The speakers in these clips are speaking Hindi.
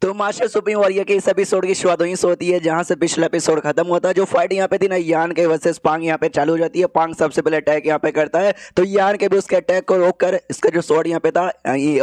तो मास्टर सुप्रीम वॉरियर के इस एपिसोड की शुरुआत वहीं से होती है जहां से पिछला एपिसोड खत्म होता है। जो फाइट यहाँ पे थी ना, यान के वर्सेस पांग यहाँ पे चालू हो जाती है। पांग सबसे पहले अटैक यहाँ पे करता है तो यान के भी उसके अटैक को रोककर इसका जो स्वॉर्ड यहाँ पे था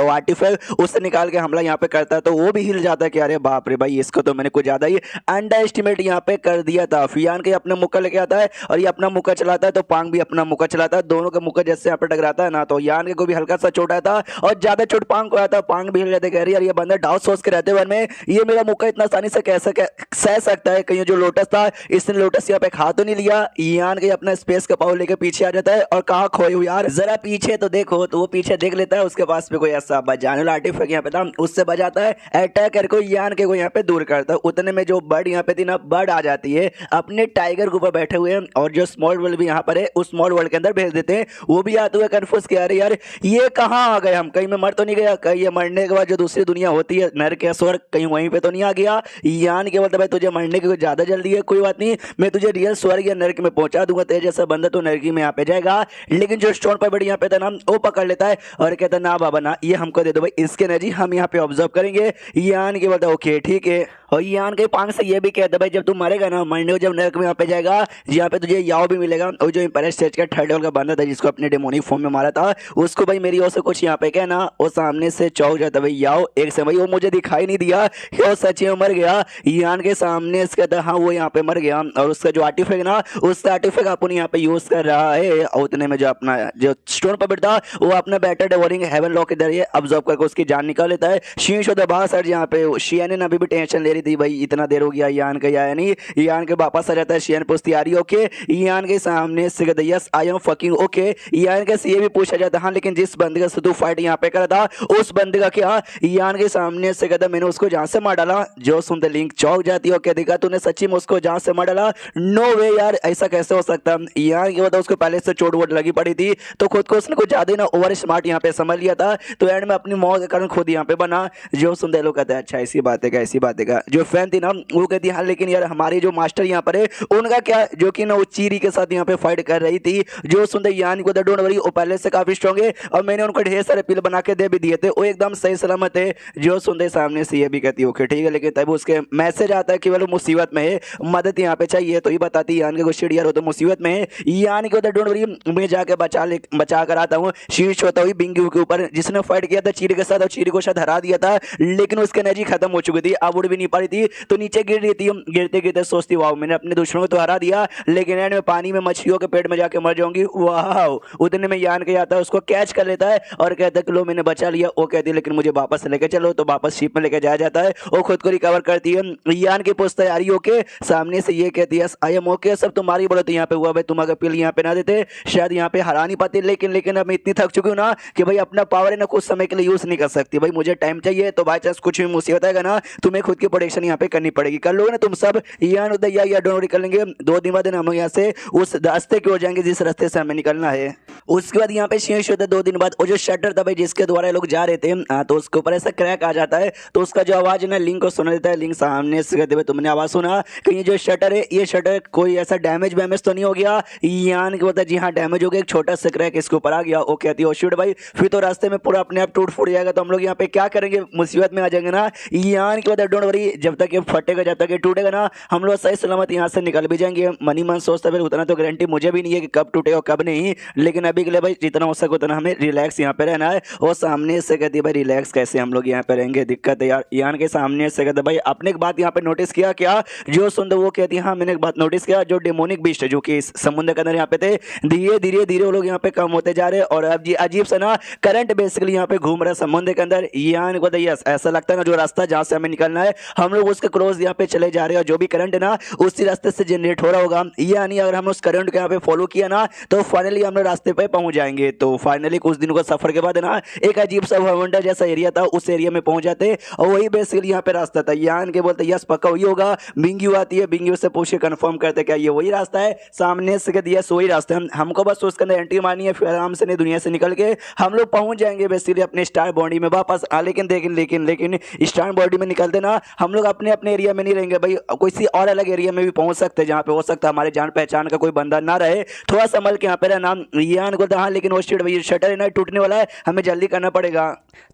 आर्टिफिल उससे निकाल के हमला यहाँ पे करता है। तो वो भी हिल जाता है कि अरे बाप रे भाई, इसको तो मैंने कुछ ज्यादा ही अंडर एस्टिमेट यहाँ पे कर दिया था। फिर यान के अपना मुक्का लेके आता है और ये अपना मुक्का चलाता है तो पांग भी अपना मुक्का चलाता है। दोनों का मुक्का जैसे यहाँ पे टकराता है ना, तो यान के को भी हल्का सा चोट आता है और ज्यादा चोट पांग को आता है। पांग भी हिल जाते, कह रही है ये बंदा डाउट सोच के रहते वन में ये मेरा मुक्का इतना आसानी से कैसे सह सकता है। कहीं जो लोटस था इसने लोटस यहाँ पे खा तो नहीं लिया। यान के अपना स्पेस का पावर लेके पीछे आ जाता है और कहा खोए हो यार, जरा पीछे तो देखो। तो वो पीछे देख लेता है, उसके पास में कोई ऐसा बजाने वाला आर्टिफैक्ट यहाँ पे था, उससे बजाता है। अटैक करके यान के को यहाँ पे दूर करता है। उतने में जो बर्ड यहाँ पे थी ना, बर्ड आ जाती है अपने टाइगर के ऊपर बैठे हुए और जो स्मॉल वर्ल्ड भी यहाँ पर है उस स्मॉल वर्ल्ड के अंदर भेज देते हैं। वो भी आते हुए कन्फ्यूज किया, अरे यार ये कहाँ आ गए हम, कहीं मैं मर तो नहीं गया, कहीं ये मरने के बाद जो दूसरी दुनिया होती है नरक या स्वर्ग कहीं वहीं पे तो नहीं आ गया। यान के बोलता भाई तुझे मरने की ज्यादा जल्दी है, कोई बात नहीं, मैं तुझे रियल स्वर्ग या नरक में पहुंचा दूंगा, तेरे जैसा बंदा तो नरक में यहाँ पे जाएगा। लेकिन जो स्टोन पर बड़ी यहाँ पे था ना, वो पकड़ लेता है और कहता ना बाबा ना, ये हमको दे दो भाई, इसके एनर्जी हम यहाँ पे ऑब्जर्व करेंगे। यान के बोलता ओके ठीक है। और यान के पांग से ये भी कहता भाई जब तू मरेगा ना, मरने को जब नरक में यहाँ पे जाएगा, यहाँ पे तुझे याओ भी मिलेगा। और जो इंपीरियल स्टेज का थर्ड लेवल का बंदा था जिसको अपने डेमोनिक फॉर्म में मारा था, उसको भाई मेरी ओर से कुछ यहाँ पे कहना। वो सामने से चौक जाता भाई याओ एक से भाई वो मुझे दिखाई नहीं दिया, वो सच में मर गया। यान के सामने से कहता हाँ वो यहाँ पे मर गया। और उसका जो आर्टिफैक्ट ना, उसका आर्टिफैक्ट अपन यहाँ पे यूज कर रहा है। और उतने में जो अपना जो स्टोन पर था वो अपना बैटर डेवोरिंग हेवन लॉ के जरिए ऑब्जर्व करके उसकी जान निकाल लेता है। शीश होता बाहर सर यहाँ पे शियान अभी भी टेंशन ले रही थी भाई इतना देर हो गया यान का आया नहीं। यान के वापस आ जाता है, शियान पूछती आ रही ओके। यान के सामने से कहता yes I am fucking okay. यान के से ये भी पूछा जाता हाँ लेकिन जिस बंदे से तू फाइट यहाँ पे करा था उस बंदे का क्या। यान के सामने से कहता मैंने उसको जहां से मार डाला। जो सुनते लिंक चौक जाती है, देखा तूने सच्ची में उसको जहां से मार डाला, नो वे यार ऐसा कैसे हो सकता। यान के बताओ उसको पहले से चोट वोट लगी पड़ी थी तो खुद को उसने कुछ ज्यादा ही ना ओवर स्मार्ट यहाँ पे समझ लिया था, तो एंड में अपनी मौत के कारण खुद यहाँ पे बना। जो सुनते लोग कहते हैं अच्छा ऐसी बात है, ऐसी बात है। जो फैन थी ना वो कहती है हाँ लेकिन यार हमारी जो मास्टर यहाँ पर है उनका क्या, जो कि ना वो चीरी के साथ यहाँ पे फाइट कर रही थी। जो सुनते यान को डोंट वरी वो पहले से काफी स्ट्रॉन्ग है और मैंने उनको ढेर सारे पिल बना के दे भी दिए थे, वो एकदम सही सलामत है। जो सुनते सामने से ये भी कहती है ओके ठीक है, लेकिन तब उसके मैसेज आता है कि वो मुसीबत में है, मदद यहाँ पे चाहिए। तो ये बताती यान के कुछ यार हो तो मुसीबत में है। यान के डोंट वरी मैं जाके बचा कर आता हूँ। शीर्ष होता हुई बिंगू के ऊपर जिसने फाइट किया था चीरी के साथ और चीरी को शायद हरा दिया था, लेकिन उसकी एनर्जी खत्म हो चुकी थी, अब उड़ भी नहीं पा रही थी तो नीचे गिर रही थी। गिरते गिरते सोचती वाह मैंने अपने दुश्मनों को तो हरा दिया लेकिन एंड में पानी में मछलियों के पेट में जाके मर जाऊंगी। वाह उतने में यान के आता है, उसको कैच कर लेता है और कहता है कि लो मैंने बचा लिया। वो कहती है लेकिन मुझे वापस लेके चलो, तो वापस शिप में लेके जाया जाता है। वो खुद को रिकवर करती है। यान की पूछता है यारी ओके, सामने से ये कहती है आई एम ओके, सब तुम्हारी बढ़ोतरी यहाँ पे हुआ भाई, तुम अगर पिल यहाँ पे ना देते शायद यहाँ पे हरा नहीं पाते, लेकिन अब मैं इतनी थक चुकी हूँ ना कि भाई अपना पावर है ना कुछ समय के लिए यूज नहीं कर सकती भाई, मुझे टाइम चाहिए। तो बाई चांस कुछ भी मुसीबत आएगा ना तुम्हें खुद की प्रोटेक्शन यहाँ पे करनी पड़ेगी, कर लोगे ना तुम सब। यान उधर या डोंट वरी कर लेंगे, 2 दिन बाद हम लोग यहाँ से उस रास्ते की हो जाएंगे जिस रास्ते से हमें निकलना है। उसके बाद यहाँ पे शेष होता है 2 दिन बाद, वो जो शटर था भाई जिसके द्वारा लोग जा रहे थे तो उसके ऊपर ऐसा क्रैक आ जाता है, तो उसका जो आवाज है ना लिंक को सुना देता है। लिंक सामने से कहते हुए तुमने आवाज सुना कि ये जो शटर है ये शटर कोई ऐसा डैमेज वैमेज तो नहीं हो गया। यान के बोलता है जी हाँ डैमेज हो गया, एक छोटा सा क्रैक इसके ऊपर आ गया। वो कहती है शुड भाई फिर तो रास्ते में पूरा अपने आप टूट फूट जाएगा, तो हम लोग यहाँ पे क्या करेंगे, मुसीबत में आ जाएंगे ना। यान के बोलता डोंट वरी जब तक ये फटेगा जब तक ये टूटेगा ना हम लोग सही सलामत यहाँ से निकल भी जाएंगे। मनी मन सोचता फिर उतना तो गारंटी मुझे भी नहीं है कि कब टूटेगा कब नहीं, लेकिन अभी के लिए भाई जितना हो सके उतना हमें रिलैक्स यहाँ पे रहना है। और सामने से कहती है भाई रिलैक्स कैसे, हम लोग यहाँ पे रहेंगे, दिक्कत है यार। यान के सामने से कहते भाई आपने एक बात यहाँ पे नोटिस किया क्या। जो सुंदर वो कहती है हाँ मैंने एक बात नोटिस किया, जो डेमोनिक बीस्ट है जो कि इस समुद्र के अंदर यहाँ पे थे धीरे धीरे धीरे वो लोग यहाँ पे कम होते जा रहे हैं और अब जी अजीब सा ना करंट बेसिकली यहाँ पे घूम रहा है समुद्र के अंदर। यान को यस ऐसा लगता है ना जो रास्ता जहाँ से हमें निकलना है हम लोग उसके क्लोज यहाँ पे चले जा रहे हैं, और जो भी करंट है ना उसी रास्ते से जनरेट हो रहा होगा। यानी अगर हम उस करंट को यहाँ पे फॉलो किया ना तो फाइनली हम लोग रास्ते पे पहुंच जाएंगे। तो फाइनली कुछ दिनों का सफर के बाद ना एक अजीब सा भवंडर जैसा एरिया था, उस एरिया में पहुंच जाते और वही बेसिकली यहाँ पे रास्ता था। यान के बोलते यस पक्का वही होगा। बिंगू आती है, बिंगू से पूछ के कंफर्म करते क्या ये वही रास्ता है, सामने से कहती यस वही रास्ता है, हमको बस उसके अंदर एंट्री मारनी है, फिर आराम से नहीं दुनिया से निकल के हम लोग पहुंच जाएंगे बेसिकली अपने स्टार बॉडी में वापस। लेकिन स्टार बॉडी में निकलते ना हम लोग अपने अपने एरिया में नहीं रहेंगे भाई, किसी और अलग एरिया में भी पहुंच सकते हैं जहाँ पे हो सकता है हमारे जान पहचान का कोई बंदा ना रहे। थोड़ा संभल के यहाँ पे नाम यान को हाँ, लेकिन वो शटर है ना टूटने वाला है, हमें जल्दी करना पड़ेगा।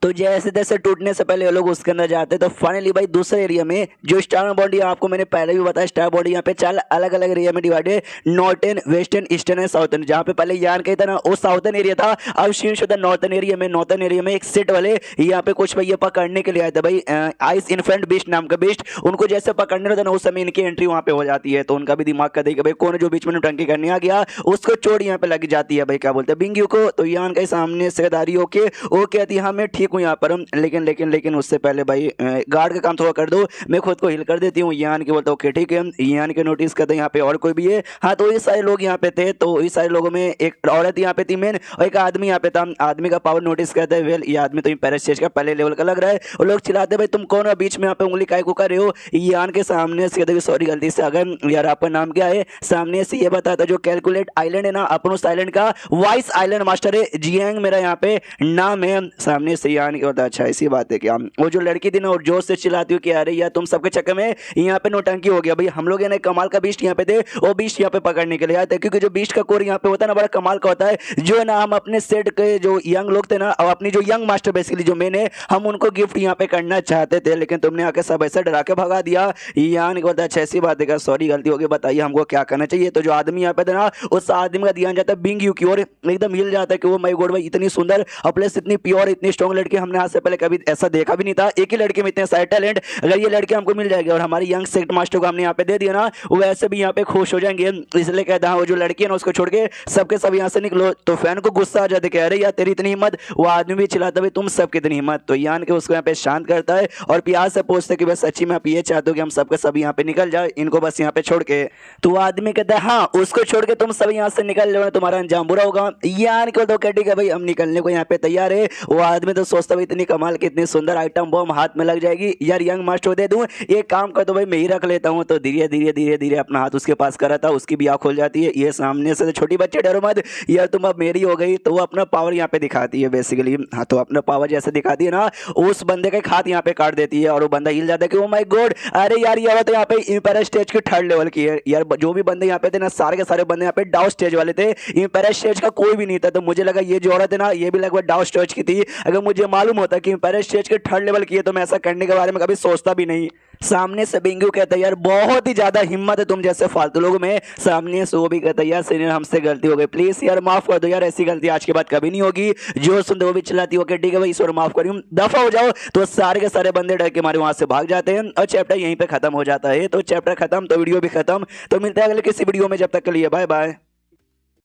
तो जैसे तैसे टूटने से पहले ये लोग उसके अंदर जाते हैं। तो फाइनली भाई दूसरे एरिया में जो स्टार बॉडी, आपको मैंने पहले भी बताया स्टार बॉडी यहाँ पे 4 अलग अलग एरिया में डिवाइड है, northern, western, eastern and southern. जहाँ पे पहले यान का था ना वो साउथर्न एरिया था, अब शीर्ष होता नॉर्थन एरिया में। नॉर्थन एरिया में एक सेट वाले यहाँ पे कुछ भैया पकड़ने के लिए आए थे भाई, आइस इन्फेंट बीस्ट नाम का बीस्ट। उनको जैसे पकड़ने होता ना उस समय इनकी एंट्री वहाँ पे हो जाती है। तो उनका भी दिमाग का देखिए भाई कौन जो बीच में नौटंकी करने आ गया उसको चोट यहाँ पे लग जाती है भाई, क्या बोलते हैं बिंगियो को। तो यान के सामने सेदारी होके वो कहती है हाँ मैं ठीक हूँ यहाँ पर, लेकिन लेकिन लेकिन उससे पहले भाई गार्ड का काम थोड़ा कर दो, मैं खुद को हिल कर देती हूँ। यान के बोलता हूँ ओके ठीक है। यान के नोटिस करते यहाँ पे और कोई भी है, हाँ तो ये सारे लोग यहाँ पे थे। तो इस सारे लोगों में एक औरत यहाँ पे थी मेन और एक आदमी यहाँ पे था। आदमी का पावर नोटिस करते हैं, वेल ये आदमी तो पैरास्टेज का पहले लेवल का लग रहा है। और लोग चिल्लाते भाई तुम कौन हो, बीच में यहाँ पे उंगली काय को कर रहे हो। यान के सामने से कहते सॉरी गलती से अगर यार आपका नाम क्या है, सामने से ये बताता जो कैलकुलेट आइलैंड है ना अपन उस आइलैंड का वाइस आइलैंड मास्टर है, जियांग मेरा यहाँ पे नाम है। सामने से यान के होता अच्छा ऐसी बात है क्या। वो जो लड़की थी ना और जोश से चिल्लाती हो कि अरे यार तुम सबके चक्कर में यहाँ पे नौटंकी हो गया भाई, हम लोग ना कमाल का बीस्ट यहाँ पे थे, वो बीस्ट यहाँ पे पकड़ने के लिए आए थे। क्योंकि जो बीस्ट का कोर यहाँ पे होता है ना बड़ा कमाल का होता है, जो ना हम अपने सेट के जो यंग लोग थे ना और अपनी जो यंग मास्टर बेसिकली जो मेन है, हम उनको गिफ्ट यहाँ पे करना चाहते थे, लेकिन तुमने आके सब ऐसा डरा के भगा दिया। यान को बोलता अच्छा ऐसी बात है, सॉरी गलती हो गई, बताइए हमको क्या करना चाहिए। तो जो आदमी यहाँ पे था ना उस आदमी का ध्यान जाता है बिंग यू की ओर, एकदम हिल जाता है कि वो माय गॉड भाई इतनी सुंदर और प्लस इतनी प्योर इतनी स्ट्रॉन्ग लड़की हमने आज से पहले कभी ऐसा देखा भी नहीं था। एक ही लड़के में इतने सारे टैलेंट, अगर ये लड़के हमको मिल जाएगी और हमारी यंग सेक्ट मास्टर को हमने यहाँ पे दे दिया ना वो वैसे भी यहाँ पे खुश हो जाएंगे। इसलिए कहता है वो जो लड़की है ना उसको छोड़ के सबके सब यहाँ से निकलो। तो फैन को गुस्सा आ जाते, कह रहे यार तेरी इतनी हिम्मत, वो आदमी भी चिल्लाता भाई तुम सब कितनी हिम्मत। तो यान के उसको यहाँ पे शांत करता है और प्यार से पूछते कि बस सच्ची में आप ये चाहते हो कि हम सबके सब यहाँ पे निकल जाए, इनको बस यहाँ पे छोड़ के। तो वो आदमी कहता है हाँ उसको छोड़ के तुम सब यहाँ से निकल जाओ, तुम्हारा अंजाम बुरा होगा। यान को तो ठीक है भाई हम निकलने को यहाँ पे तैयार है। वो आदमी तो सोचता भाई इतनी कमाल की इतनी सुंदर आइटम बम हाथ में लग जाएगी यार, यंग मास्टर दे दूं, एक काम कर दो भाई मैं ही रख लेता हूँ। तो धीरे धीरे धीरे धीरे अपना हाथ उसके पास करा था, उसकी भी आँख खुल जाती है। ये सामने से छोटी बच्चे डरो मत यार तुम अब मेरी हो गई। तो वो अपना पावर यहाँ पे दिखाती है बेसिकली, हाँ तो अपना पावर जैसे दिखाती है ना उस बंदे का हाथ यहाँ पे काट देती है और वो बंदा हिल जाता है कि ओ माय गॉड अरे यार ये बात तो यहाँ पे इंपेयर स्टेज की 3rd लेवल की है यार। जो भी बंदे यहाँ पे थे ना सारे के सारे बंदे यहाँ पे डाउ स्टेज वाले थे, इंपेयर स्टेज का कोई भी नहीं था। तो मुझे लगा ये जो औरत है ना ये भी लगभग डाउ स्टेज की थी। अगर मुझे मालूम होता कि इंपेयर स्टेज के 3rd लेवल की है तो मैं ऐसा करने के बारे में कभी सोचता भी नहीं। सामने से बिंगू कहता है यार बहुत ही ज्यादा हिम्मत है तुम जैसे फालतू लोगों में। सामने से वो भी कहता है यार सीनियर हमसे गलती हो गई, प्लीज यार माफ कर दो यार, ऐसी गलती आज के बाद कभी नहीं होगी। जो सुनते वो भी चिल्लाती हो ठीक है भाई ईश्वर माफ करियो दफा हो जाओ। तो सारे के सारे बंदे डर के मारे वहां से भाग जाते हैं और चैप्टर यहीं पे खत्म हो जाता है। तो चैप्टर खत्म तो वीडियो भी खत्म। तो मिलते हैं अगले किसी वीडियो में, जब तक के लिए बाय बाय।